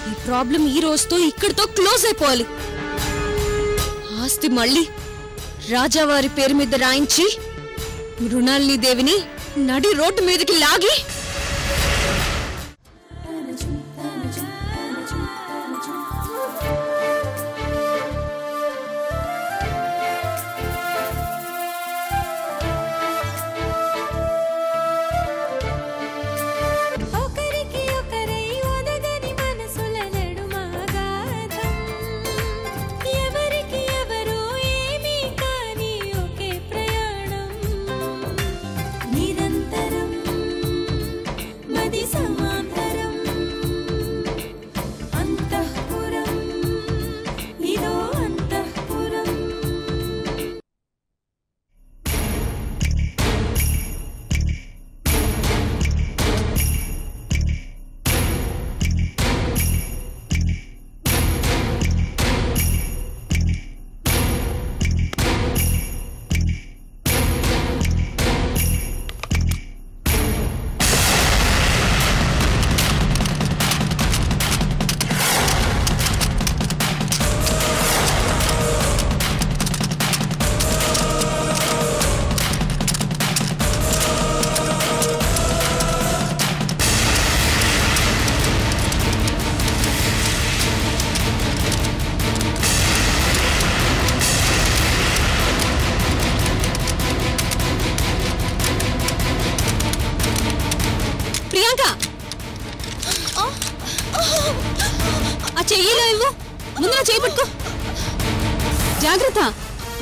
ఈ ప్రాబ్లం ఈ రోజుతో ఇక్కడితో క్లోజ్ అయిపోవాలి. ఆస్తి మళ్ళీ రాజావారి పేరు మీద రాయించి మృణాలిని దేవిని నడి రోడ్డు మీదకి లాగి జాగ్రత్త,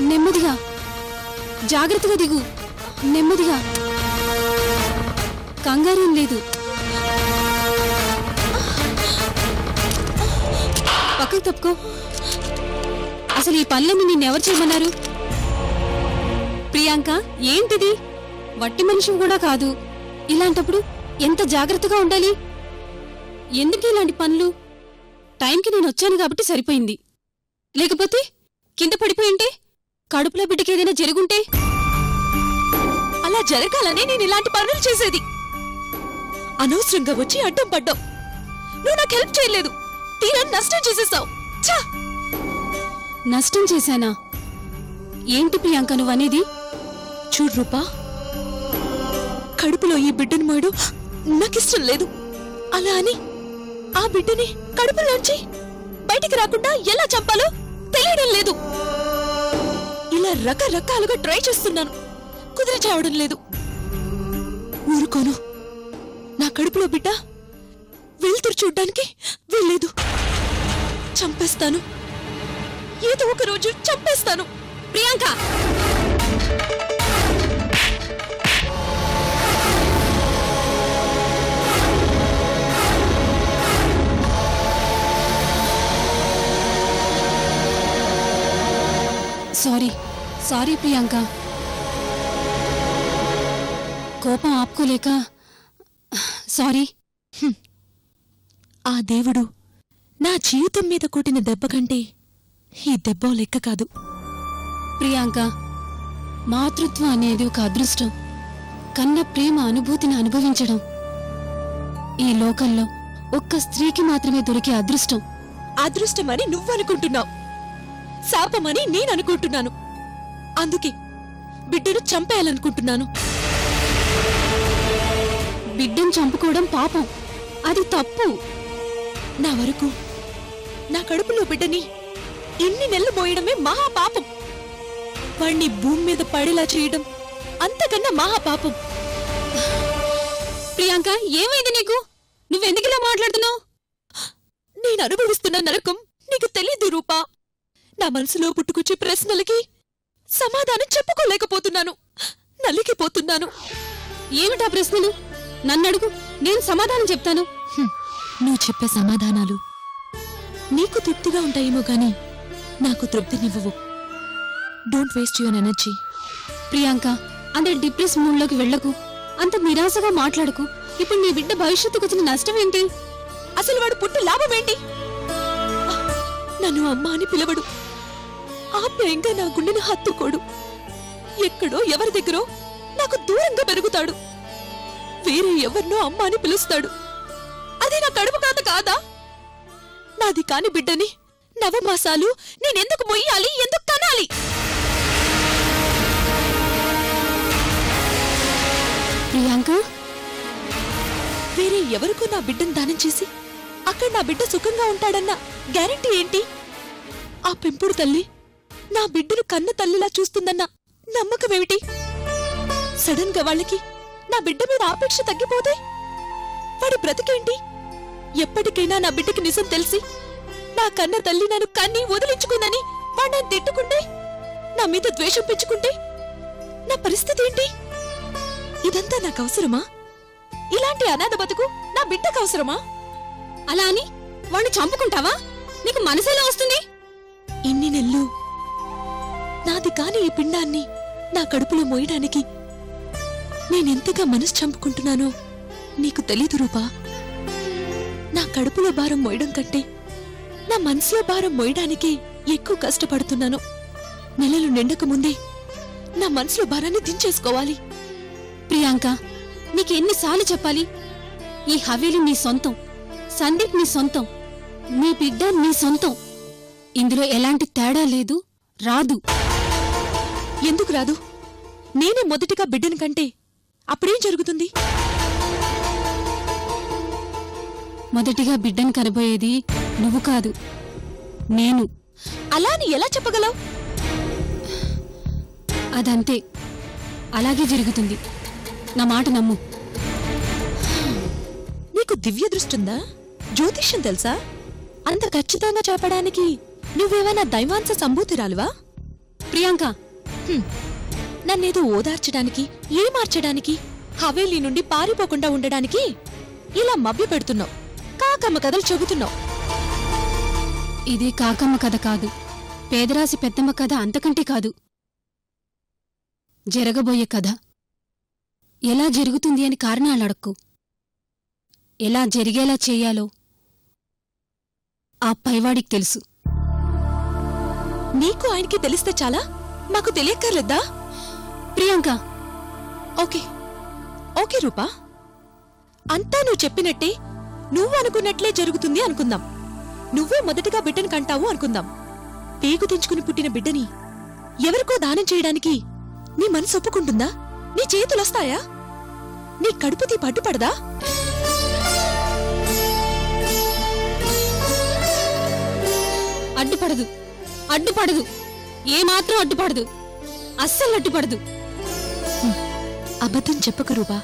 నెమ్మదిగా, జాగ్రత్తగా దిగు, నెమ్మదిగా, కంగారేం లేదు. పక్కకు తప్పుకో. అసలు ఈ పనులన్నీ నిన్నెవరు చేయమన్నారు? ప్రియాంక, ఏంటిది? వట్టి మనిషి కూడా కాదు. ఇలాంటప్పుడు ఎంత జాగ్రత్తగా ఉండాలి. ఎందుకు ఇలాంటి పనులు? టైంకి నేను వచ్చాను కాబట్టి సరిపోయింది. లేకపోతే కింద పడిపోయింటే, కడుపులో బిడ్డకి ఏదైనా జరుగుంటే? అలా జరగాలనే నేను ఇలాంటి పనులు చేసేది. అనవసరంగా వచ్చి అడ్డం పడ్డావు. నువ్వు నాకు హెల్ప్ చేయలేదు, తీరా నష్టం చేసేసావు. నష్టం చేశానా? ఏంటి ప్రియాంక నువ్వనేది? చూడు రూపా, కడుపులో ఈ బిడ్డను మోయడం నాకిష్టం లేదు. అలా అని ఆ బిడ్డని కడుపులోంచి బయటికి రాకుండా ఎలా చంపాలో తెలియడం లేదు. ఇలా రకరకాలుగా ట్రై చేస్తున్నాను, కుదిరి చావడం లేదు. ఊరుకోను. నా కడుపులో బిడ్డ వెళ్తురు చూడ్డానికి వెళ్ళలేదు. చంపేస్తాను, ఏదో ఒక రోజు చంపేస్తాను. ప్రియాంక, సారీ సారీ ప్రియాంక, కోపం ఆపుకోలేక సారీ. ఆ దేవుడు నా జీవితం మీద కొట్టిన దెబ్బ కంటే ఈ దెబ్బ లెక్క కాదు. ప్రియాంక, మాతృత్వం అనేది ఒక అదృష్టం. కన్న ప్రేమ అనుభూతిని అనుభవించడం ఈ లోకంలో ఒక్క స్త్రీకి మాత్రమే దొరికే అదృష్టం. అదృష్టమని నువ్వనుకుంటున్నావు, శాపమని నేననుకుంటున్నాను. అందుకే బిడ్డను చంపేయాలనుకుంటున్నాను. బిడ్డను చంపుకోవడం పాపం, అది తప్పు. నా వరకు నా కడుపులో బిడ్డని ఇన్ని నెలలు మోయడమే మహాపాపం. వాణ్ణి భూమి మీద పడేలా చేయడం అంతకన్నా మహాపాపం. ప్రియాంక, ఏమైంది నీకు? నువ్వెందుకిలా మాట్లాడుతున్నావు? నేను అనుభవిస్తున్న నరకం నీకు తెలీదు రూపా. నా మనసులో పుట్టుకొచ్చే ప్రశ్నలకి సమాధానం చెప్పుకోలేకపోతున్నాను, నలిగిపోతున్నాను. ఏమిటా ప్రశ్నలు? నన్నడుగు, నేను సమాధానం చెప్తాను. నువ్వు చెప్పే సమాధానాలు నీకు తృప్తిగా ఉంటాయేమో గాని నాకు తృప్తినివ్వవు. Don't waste your energy. Priyanka, అంత డిప్రెస్ మూడ్లోకి వెళ్లకు, అంత నిరాశగా మాట్లాడకు. ఇప్పుడు నీ బిడ్డ భవిష్యత్తుకు వచ్చిన నష్టం ఏంటి? అసలు వాడు పుట్టి లాభం ఏంటి? నన్ను అమ్మ అని పిలవడు, ఆప్యాయంగా నా గుండెని హత్తుకోడు. ఎక్కడో ఎవరి దగ్గరో నాకు దూరంగా పెరుగుతాడు. వేరే ఎవరినో అమ్మ అని పిలుస్తాడు. అది నా కడుపు కాదు కాదా? నాది కాని బిడ్డని నవమాసాలు నేనెందుకు మొయ్యాలి, ఎందుకు కనాలి? ప్రియాంక, వేరే ఎవరికో నా బిడ్డను దానం చేసి అక్కడ నా బిడ్డ సుఖంగా ఉంటాడన్న గ్యారెంటీ ఏంటి? ఆ పెంపుడు తల్లి నా బిడ్డను కన్న తల్లిలా చూస్తుందన్న నమ్మకమేమిటి? సడన్ గా వాళ్ళకి నా బిడ్డ మీద ఆపేక్ష తగ్గిపోతే వాడి బ్రతికేంటి? ఎప్పటికైనా నా బిడ్డకి నిజం తెలిసి నా కన్న తల్లి నన్ను కన్ని వదిలించుకుందని వాడు నన్ను తిట్టుకుంటే, నా మీద ద్వేషం పెంచుకుంటే నా పరిస్థితి ఏంటి? ఇదంతా నాకు అవసరమా? ఇలాంటి అనాథ బతుకు నా బిడ్డకు అవసరమా? అలా అని వాణ్ణి చంపుకుంటావా? నీకు మనసేలా వస్తుంది? ఇన్ని నెల్లు నాది కాని ఈ పిండాన్ని నా కడుపులో మోయడానికి నేనెంతగా మనసు చంపుకుంటున్నానో నీకు తెలీదు రూపా. నా కడుపులో భారం మోయడం కంటే నా మనసులో భారం మోయడానికి ఎక్కువ కష్టపడుతున్నాను. నెలలు నిండక ముందే నా మనసులో భారాన్ని దించేసుకోవాలి. ప్రియాంక, నీకెన్నిసార్లు చెప్పాలి? ఈ హవేలి నీ సొంతం, సందీప్ నీ సొంతం, నీ బిడ్డ నీ సొంతం. ఇందులో ఎలాంటి తేడా లేదు, రాదు. ఎందుకు రాదు? నేనే మొదటిగా బిడ్డని కంటే అప్పుడేం జరుగుతుంది? మొదటిగా బిడ్డను కనబోయేది నువ్వు కాదు, నేను. అలా అని ఎలా చెప్పగలవు? అదంతే, అలాగే జరుగుతుంది. నా మాట నమ్ము. నీకు దివ్య దృష్టిందా? జ్యోతిష్యం తెలుసా? అంత ఖచ్చితంగా చెప్పడానికి నువ్వేమైనా దైవాంశ సంభూతిరాలువా? ప్రియాంక, నన్నేదో ఓదార్చడానికి, ఏమార్చడానికి, హవేలీ నుండి పారిపోకుండా ఉండడానికి ఇలా మభ్య పెడుతున్నావు, కాకమ్మ కథలు చెబుతున్నావు. ఇది కాకమ్మ కథ కాదు, పేదరాశి పెద్దమ్మ కథ అంతకంటే కాదు. జరగబోయే కథ. ఎలా జరుగుతుంది అని కారణాలడక్కు. ఎలా జరిగేలా చెయ్యాలో ఆ పైవాడికి తెలుసు. నీకు ఆయనకి తెలిస్తే చాలా, మాకు తెలియక్కర్లేదా? ప్రియాంక, ఓకే ఓకే రూపా, అంతా నువ్వు చెప్పినట్టే, నువ్వు అనుకున్నట్లే జరుగుతుంది అనుకుందాం. నువ్వే మొదటిగా బిడ్డను కంటావు అనుకుందాం. పేగు తెంచుకుని పుట్టిన బిడ్డని ఎవరికో దానం చేయడానికి నీ మనసు ఒప్పుకుంటుందా? నీ చేతులొస్తాయా? నీ కడుపు తీపి అడ్డుపడదా? అడ్డుపడదు, అడ్డుపడదు, ఏమాత్రం అడ్డుపడదు, అస్సలు అడ్డుపడదు. అబద్ధం చెప్పకు రూపా.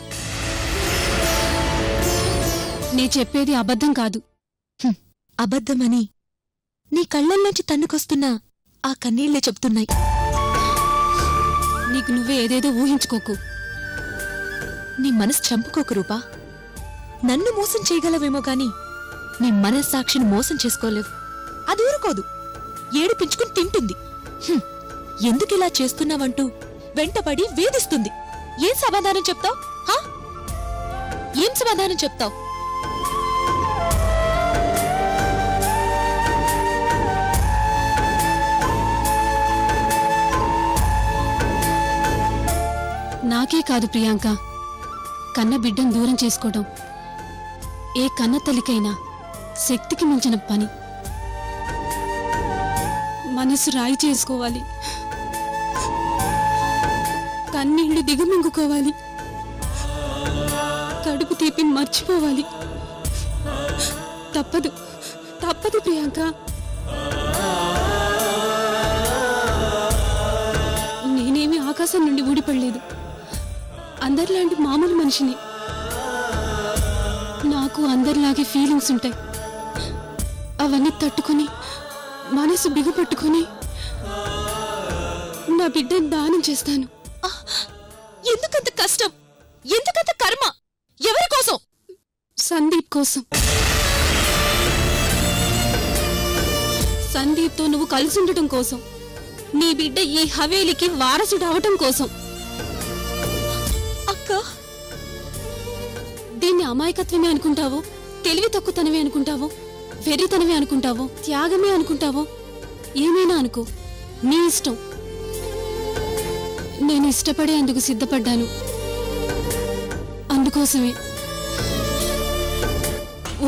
నే చెప్పేది అబద్ధం కాదు. అబద్ధమని నీ కళ్ళల్లోంచి తన్నుకొస్తున్న ఆ కన్నీళ్లే చెప్తున్నాయి. నీకు నువ్వే ఏదేదో ఊహించుకోకు. నీ మనసు చంపుకోకు రూపా. నన్ను మోసం చేయగలవేమో గాని నీ మనస్సాక్షిని మోసం చేసుకోలేవు. అది ఊరుకోదు, ఏడిపించుకుని తింటుంది. ఎందుకిలా చేస్తున్నావంటూ వెంటపడి వేధిస్తుంది. ఏం సమాధానం చెప్తావ్? ఏం సమాధానం చెప్తావ్? నాకే కాదు ప్రియాంక, కన్న బిడ్డను దూరం చేసుకోవడం ఏ కన్న తల్లికైనా శక్తికి మించిన పని. మనసు రాయి చేసుకోవాలి, కన్నీళ్లు దిగమింగుకోవాలి, కడుపు తీపి మర్చిపోవాలి. తప్పదు, తప్పదు ప్రియాంక. నేనేమి ఆకాశం నుండి ఊడిపడలేదు. అందరిలాంటి మామూలు మనిషిని. నాకు అందరిలాగే ఫీలింగ్స్ ఉంటాయి. అవన్నీ తట్టుకుని, మనసు బిగుపట్టుకుని నా బిడ్డను దానం చేస్తాను. ఎందుకంత కష్టం? ఎందుకంత కర్మ? ఎవరి కోసం? సందీప్ కోసం. సందీప్తో నువ్వు కలిసి ఉండటం కోసం, నీ బిడ్డ ఈ హవేలికి వారసుడు అవటం కోసం. అక్క, దీన్ని అమాయకత్వమే అనుకుంటావో, తెలివి తక్కువతనమే అనుకుంటావో, వెర్రితనమే అనుకుంటావో, త్యాగమే అనుకుంటావో, ఏమైనా అనుకో, నీ ఇష్టం. నేను ఇష్టపడే అందుకు సిద్ధపడ్డాను. అందుకోసమే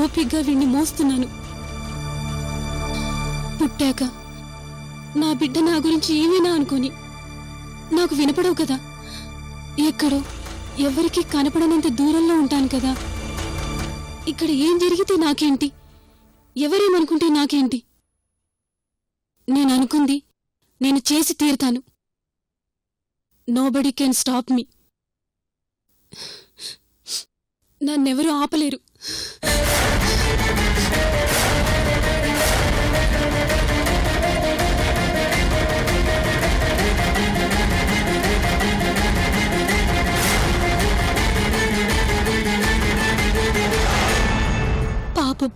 ఓపిగ్గా వీణ్ణి మోస్తున్నాను. పుట్టాక నా బిడ్డ నా గురించి ఏమైనా అనుకోని నాకు వినపడవు కదా, ఎక్కడో ఎవరికి కనపడనంత దూరంలో ఉంటాను కదా. ఇక్కడ ఏం జరిగితే నాకేంటి, ఎవరేమనుకుంటే నాకేంటి? నేను అనుకుంది నేను చేసి తీరుతాను. Nobody can stop me. నన్నెవరూ ఆపలేరు. పాపం,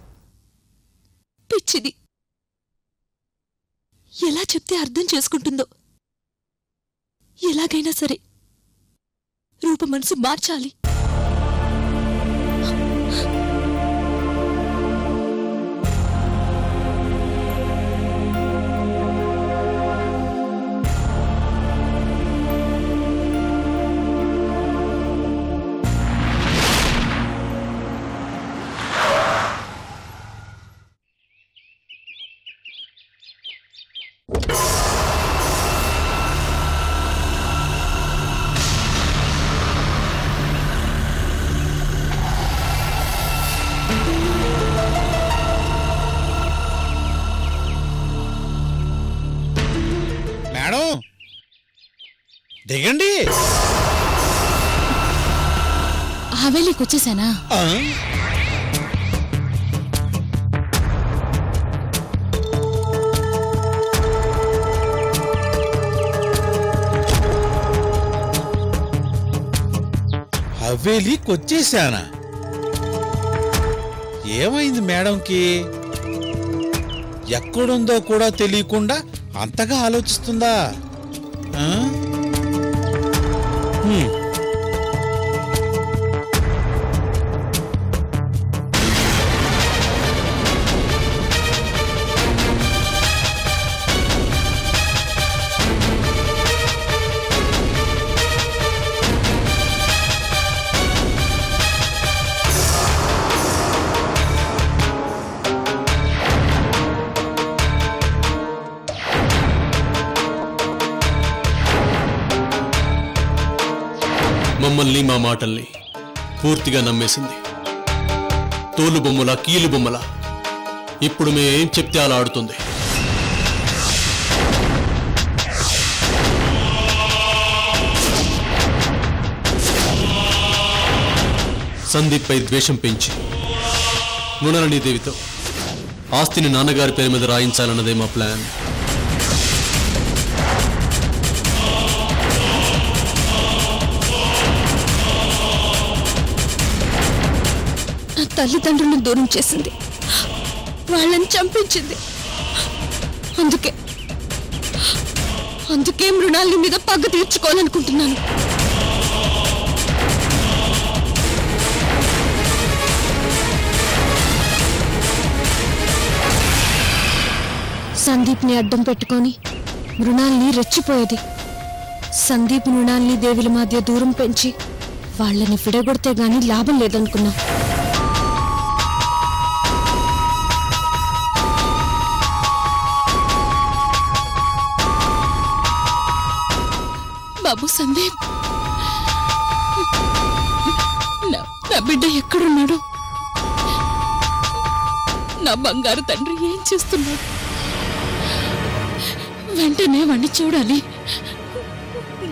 పిచ్చిది. ఎలా చెప్తే అర్థం చేసుకుంటుందో. ఎలాగైనా సరే రూప మనసు మార్చాలి. దిగండి. హవేలీకి వచ్చేసానా? హవేలీకి వచ్చేసానా? ఏమైంది మేడంకి? ఎక్కడుందో కూడా తెలియకుండా అంతగా ఆలోచిస్తుందా? మమ్మల్ని మా మాటల్ని పూర్తిగా నమ్మేసింది. తోలు బొమ్మల కీలు బొమ్మల ఇప్పుడు మేమేం చెప్తే అలా ఆడుతుంది. సందీప్ పై ద్వేషం పెంచి మృణాలిని దేవితో ఆస్తిని నాన్నగారి పేరు మీద రాయించాలన్నదే మా ప్లాన్. తల్లిదండ్రులను దూరం చేసింది, వాళ్ళని చంపించింది. అందుకే మృణాలిని మీద పగ తీర్చుకోవాలనుకుంటున్నాను. సందీప్ని అడ్డం పెట్టుకొని మృణాలిని రెచ్చిపోయేది. సందీప్ మృణాలిని దేవిల మధ్య దూరం పెంచి వాళ్ళని విడగొడితే గాని లాభం లేదనుకున్నా. బాబు సందీప్, నా బిడ్డ ఎక్కడున్నాడు? నా బంగారు తండ్రి ఏం చేస్తున్నాడు? వెంటనే వాణ్ణి చూడాలి,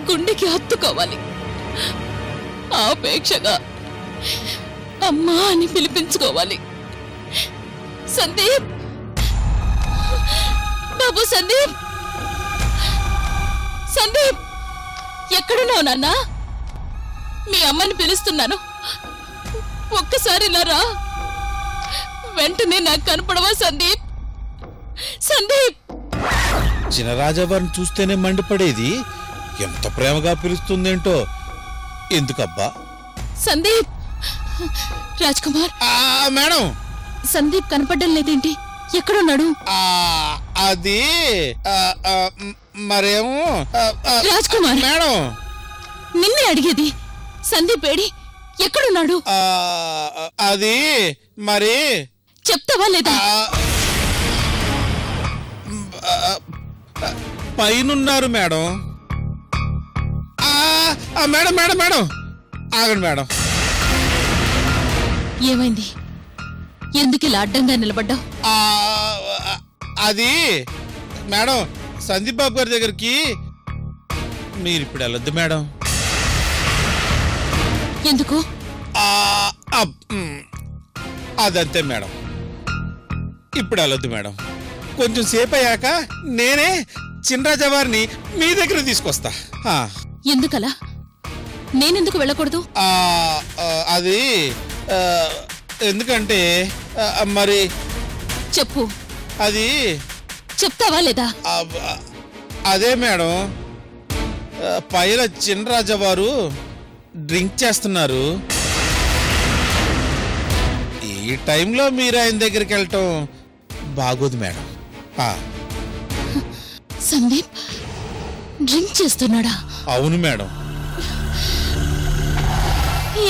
గుండెకి హత్తుకోవాలి. ఆపేక్షగా అమ్మా అని పిలిపించుకోవాలి. సందీప్, బాబు సందీప్, సందీప్ ఎక్కడున్నావు నాన్నా? మీ అమ్మని పిలుస్తున్నాను, ఒక్కసారి ఇలా రా. వెంటనే నాకు కనపడవా సందీప్? సందీప్! చినరాజావారిని చూస్తేనే మండిపడేది ఎంత ప్రేమగా పిలుస్తుందేంటో. ఎందుకబ్బా? సందీప్! రాజ్ కుమార్ మేడం, సందీప్ కనపడడం లేదేంటి? ఎక్కడున్నాడు? అది మరేమో రాజ్ కుమార్ మేడం, నిన్నే అడిగేది. సందీప్ ఏడి? ఎక్కడున్నాడు? అది మరి చెప్తావా లేదా? పైనున్నారు మేడం. మేడం మేడం మేడం ఆగండి మేడం. ఏమైంది? ఎందుకు ఇలా అడ్డంగా నిలబడ్డావు? అది మేడం సందీప్ బాబు గారి దగ్గరికి మీరు ఇప్పుడు వెళ్ళొద్దు మేడం. ఎందుకు? అదంతే మేడం, ఇప్పుడు వెళ్ళొద్దు మేడం. కొంచెం సేపు అయ్యాక నేనే చినరాజా వారిని మీ దగ్గర తీసుకొస్తా. ఎందుకలా? నేనెందుకు వెళ్ళకూడదు? అది ఎందుకంటే మరి చెప్పు. అది చెప్తావా లేదా? అదే మేడం, పైన చినరాజా వారు డ్రింక్ చేస్తున్నారు. ఈ టైంలో మీరు ఆయన దగ్గరికి వెళ్ళటం బాగోదు మేడం. సందీప్ డ్రింక్ చేస్తున్నాడా? అవును మేడం.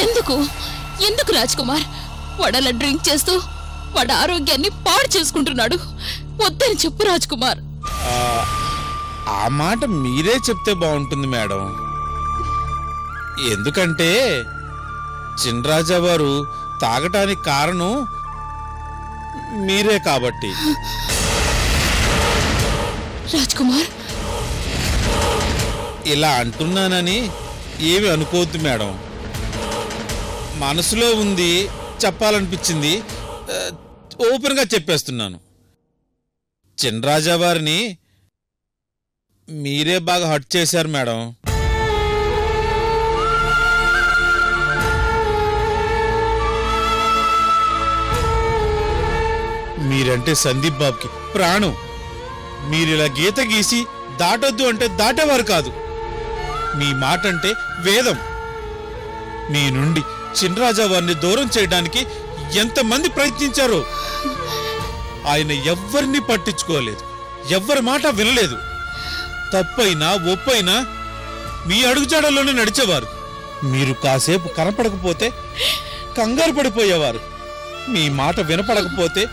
ఎందుకు ఎందుకు రాజ్ కుమార్? వాడలా డ్రింక్ చేస్తూ వాడు ఆరోగ్యాన్ని పాడు చేసుకుంటున్నాడు. వద్దని చెప్పు రాజ్ కుమార్. ఆ మాట మీరే చెప్తే బాగుంటుంది మేడం. ఎందుకంటే చినరాజా వారు తాగటానికి కారణం మీరే కాబట్టి. రాజ్ కుమార్, ఇలా అంటున్నానని ఏమి అనుకోవద్దు మేడం. మనసులో ఉంది, చెప్పాలనిపించింది, ఓపెన్గా చెప్పేస్తున్నాను. చినరాజా వారిని మీరే బాగా హర్ట్ చేశారు మేడం. మీరంటే సందీప్ బాబుకి ప్రాణం. మీరిలా గీత గీసి దాటొద్దు అంటే దాటేవారు కాదు. మీ మాట అంటే వేదం. మీ నుండి చినరాజా వారిని దూరం చేయడానికి ఎంతమంది ప్రయత్నించారో. ఆయన ఎవ్వరిని పట్టించుకోలేదు, ఎవ్వరి మాట వినలేదు. తప్పైనా ఒప్పైనా మీ అడుగుజాడల్లోనే నడిచేవారు. మీరు కాసేపు కనపడకపోతే కంగారు పడిపోయేవారు. మీ మాట వినపడకపోతే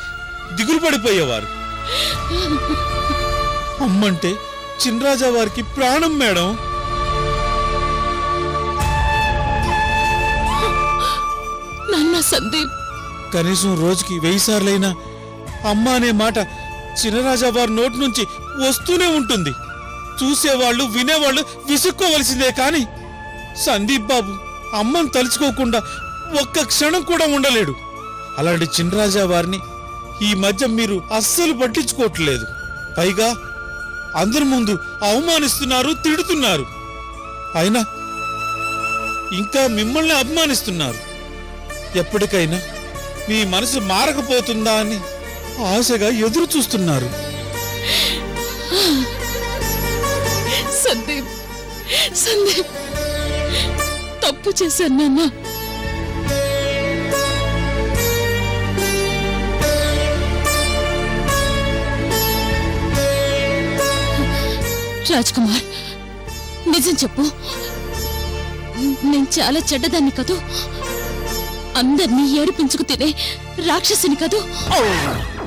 దిగులు పడిపోయేవారు. అమ్మంటే చినరాజా వారికి ప్రాణం మేడం. నాన్న సందీప్, కనీసం రోజుకి 1000 సార్లైనా అమ్మ అనే మాట చినరాజా వారి నోటి నుంచి వస్తూనే ఉంటుంది. చూసేవాళ్ళు వినేవాళ్ళు విసుక్కోవలసిందే కాని సందీప్ బాబు అమ్మను తలుచుకోకుండా ఒక్క క్షణం కూడా ఉండలేడు. అలాంటి చినరాజా వారిని ఈ మధ్య మీరు అస్సలు పట్టించుకోవట్లేదు. పైగా అందరి ముందు అవమానిస్తున్నారు, తిడుతున్నారు. అయినా ఇంకా మిమ్మల్ని అభిమానిస్తున్నారు. ఎప్పటికైనా మీ మనసు మారకపోతుందా అని ఆశగా ఎదురు చూస్తున్నారు. సందీప్, సందీప్, తప్పు చేశాను నాన్న. రాజ్ కుమార్, నిజం చెప్పు. నేను చాలా చెడ్డదాన్ని కదూ? అందరినీ ఏడిపించుకు తినే రాక్షసిని కదూ?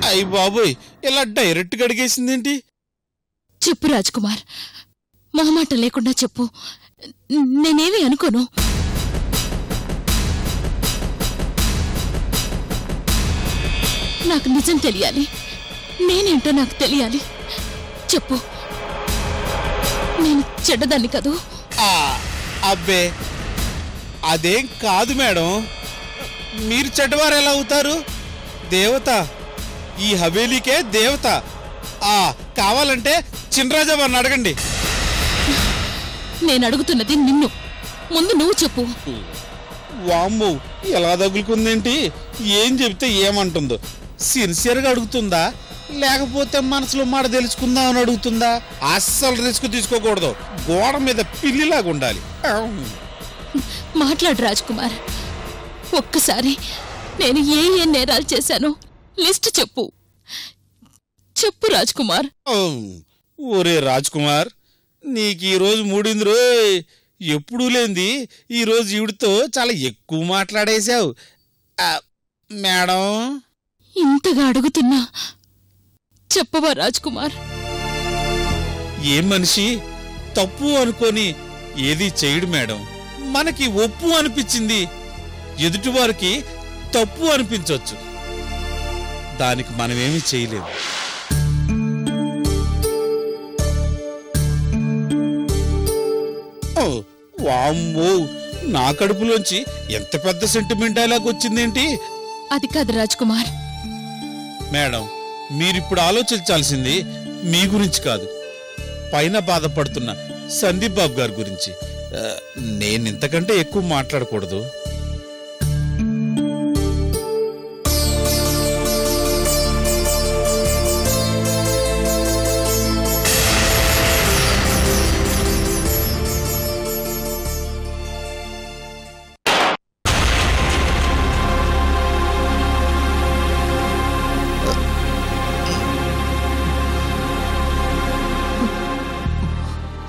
అయ్య బాబోయ్, ఇలా డైరెక్ట్ గా అడిగేసిందేంటి? చెప్పు రాజ్ కుమార్, మొహమాట లేకుండా చెప్పు. నేనేమీ అనుకోను. నాకు నిజం తెలియాలి. నేనేంటో నాకు తెలియాలి. చెప్పు, నేను చెడ్డదాన్ని కదూ? అబ్బే, అదేం కాదు మేడం. మీరు చెడ్డవారు ఎలా అవుతారు? దేవత, ఈ హవేలీకే దేవత. కావాలంటే చినరాజా వారిని అడగండి. నేను అడుగుతున్నది నిన్ను. ముందు నువ్వు చెప్పు. వామ్మో, ఎలా తగులుకుందేంటి? ఏం చెబితే ఏమంటుందో? సిన్సియర్గా అడుగుతుందా, లేకపోతే మనసులో మాట తెలుసుకుందాం అని అడుగుతుందా? అస్సలు రిస్క్ తీసుకోకూడదు. గోడ మీద పిల్లిలాగా ఉండాలి. మాట్లాడు రాజ్ కుమార్. ఒక్కసారి నేను ఏ ఏ నేరాలు చేశానో లిస్ట్ చెప్పు. చెప్పు రాజ్ కుమార్. ఓరే రాజ్ కుమార్, నీకు ఈరోజు మూడింది రో. ఎప్పుడూ లేంది ఈరోజు ఈవిడితో చాలా ఎక్కువ మాట్లాడేశావు మేడం. ఇంతగా అడుగుతున్నా చెప్పవా రాజ్ కుమార్? ఏ మనిషి తప్పు అనుకొని ఏది చేయడు మేడం. మనకి ఒప్పు అనిపించింది ఎదుటివారికి తప్పు అనిపించవచ్చు, దానికి మనమేమీ చేయలేము. వామ్మో, నా కడుపులోంచి ఎంత పెద్ద సెంటిమెంట్ డైలాగ్ వచ్చిందేంటి? అది కాదు రాజ్ కుమార్. మేడం, మీరిప్పుడు ఆలోచించాల్సింది మీ గురించి కాదు, పైన బాధపడుతున్న సందీప్ బాబు గారి గురించి. నేను ఇంతకంటే ఎక్కువ మాట్లాడకూడదు.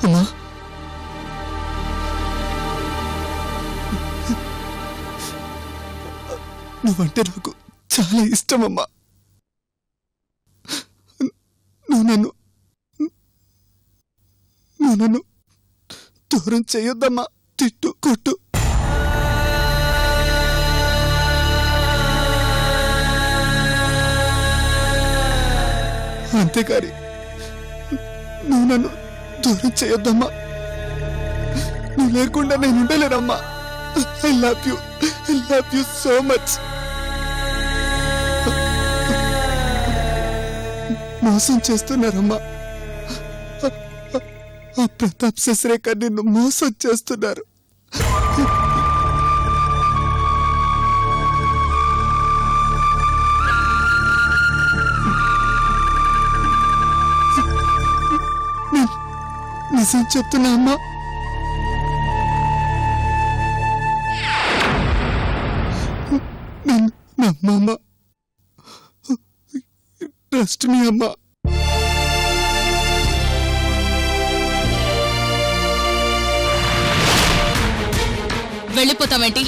అమ్మా, నువ్వంటే నాకు చాలా ఇష్టమమ్మా. నువ్వు నన్ను దూరం చేయొద్దమ్మా. తిట్టు కొట్టు, అంతేకాని నువ్వు నన్ను దూరం చేయొద్దమ్మా. నువ్వు లేకుండా నేను ఉండలేనమ్మా. I love you so much. మోసం చేస్తున్నారమ్మా. ఆ ప్రతాప్ శశిరేఖర్ నిన్ను మోసం చేస్తున్నారు. నిజం చెప్తున్నా అమ్మా. నన్ను నమ్మమ్మా. ట్రస్ట్ మీ అమ్మా. వెళ్ళిపోతావేంటి?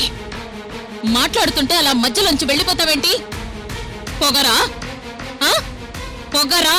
మాట్లాడుతుంటే అలా మధ్యలోంచి వెళ్ళిపోతావేంటి? పొగరా? పొగరా?